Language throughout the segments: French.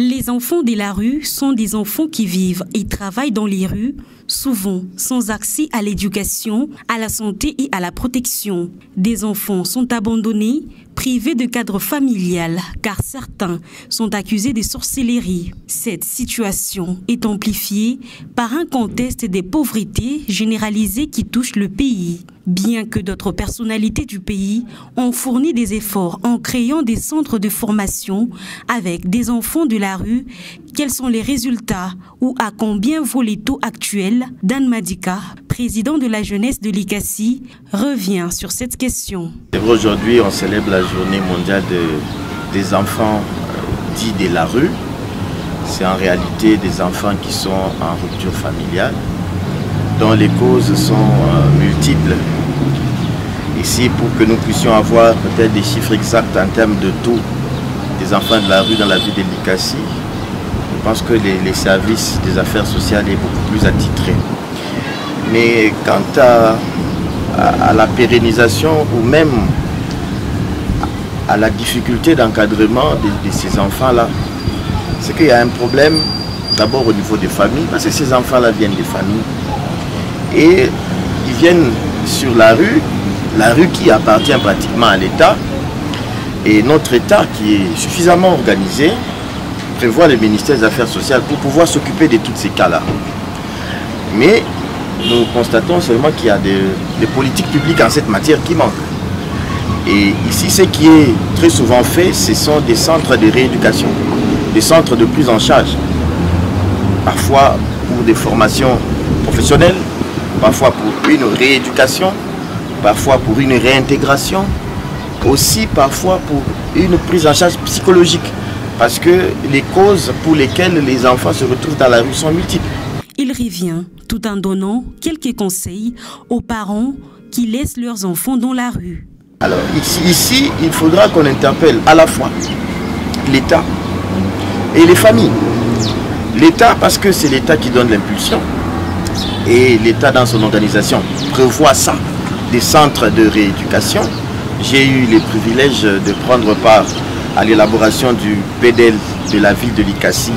Les enfants de la rue sont des enfants qui vivent et travaillent dans les rues, souvent sans accès à l'éducation, à la santé et à la protection. Des enfants sont abandonnés, privés de cadre familial, car certains sont accusés de sorcellerie. Cette situation est amplifiée par un contexte de pauvreté généralisée qui touche le pays. Bien que d'autres personnalités du pays ont fourni des efforts en créant des centres de formation avec des enfants de la rue, quels sont les résultats ou à combien vaut les taux actuels? Dan Madika, président de la jeunesse de l'ICACI, revient sur cette question. Aujourd'hui, on célèbre la journée mondiale des enfants dits de la rue. C'est en réalité des enfants qui sont en rupture familiale, dont les causes sont multiples. Ici, pour que nous puissions avoir peut-être des chiffres exacts en termes de taux des enfants de la rue dans la ville de l'ICACI, je pense que les services des affaires sociales est beaucoup plus attitrés. Mais quant à la pérennisation ou même à la difficulté d'encadrement de ces enfants-là, c'est qu'il y a un problème d'abord au niveau des familles, parce que ces enfants-là viennent des familles et ils viennent sur la rue qui appartient pratiquement à l'État, et notre État qui est suffisamment organisé prévoit le ministère des Affaires sociales pour pouvoir s'occuper de tous ces cas-là. Mais nous constatons seulement qu'il y a des politiques publiques en cette matière qui manquent. Et ici, ce qui est très souvent fait, ce sont des centres de rééducation, des centres de prise en charge, parfois pour des formations professionnelles, parfois pour une rééducation, parfois pour une réintégration, aussi parfois pour une prise en charge psychologique, parce que les causes pour lesquelles les enfants se retrouvent dans la rue sont multiples. Il revient tout en donnant quelques conseils aux parents qui laissent leurs enfants dans la rue. Alors ici, il faudra qu'on interpelle à la fois l'État et les familles. L'État parce que c'est l'État qui donne l'impulsion, et l'État dans son organisation prévoit ça, des centres de rééducation. J'ai eu le privilège de prendre part à l'élaboration du PDL de la ville de l'ICACI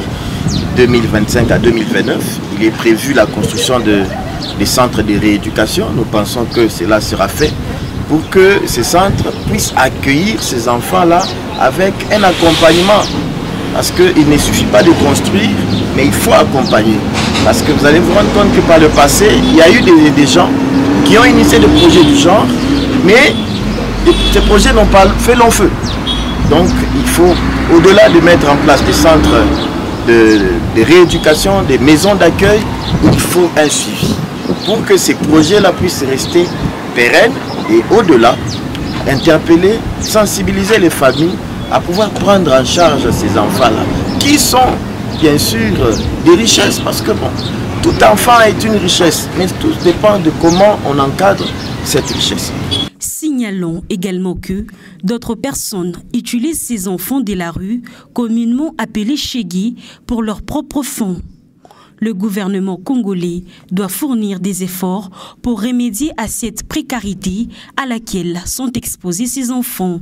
2025 à 2029. Il est prévu la construction des centres de rééducation. Nous pensons que cela sera fait pour que ces centres puissent accueillir ces enfants-là avec un accompagnement. Parce qu'il ne suffit pas de construire, mais il faut accompagner. Parce que vous allez vous rendre compte que par le passé, il y a eu des gens qui ont initié des projets du genre, mais ces projets n'ont pas fait long feu. Donc il faut, au-delà de mettre en place des centres de rééducation, des maisons d'accueil, il faut un suivi pour que ces projets-là puissent rester pérennes et au-delà, interpeller, sensibiliser les familles à pouvoir prendre en charge ces enfants-là, qui sont bien sûr des richesses, parce que bon, tout enfant est une richesse, mais tout dépend de comment on encadre cette richesse. Signalons également que d'autres personnes utilisent ces enfants de la rue, communément appelés chéguis, pour leurs propres fonds. Le gouvernement congolais doit fournir des efforts pour remédier à cette précarité à laquelle sont exposés ces enfants.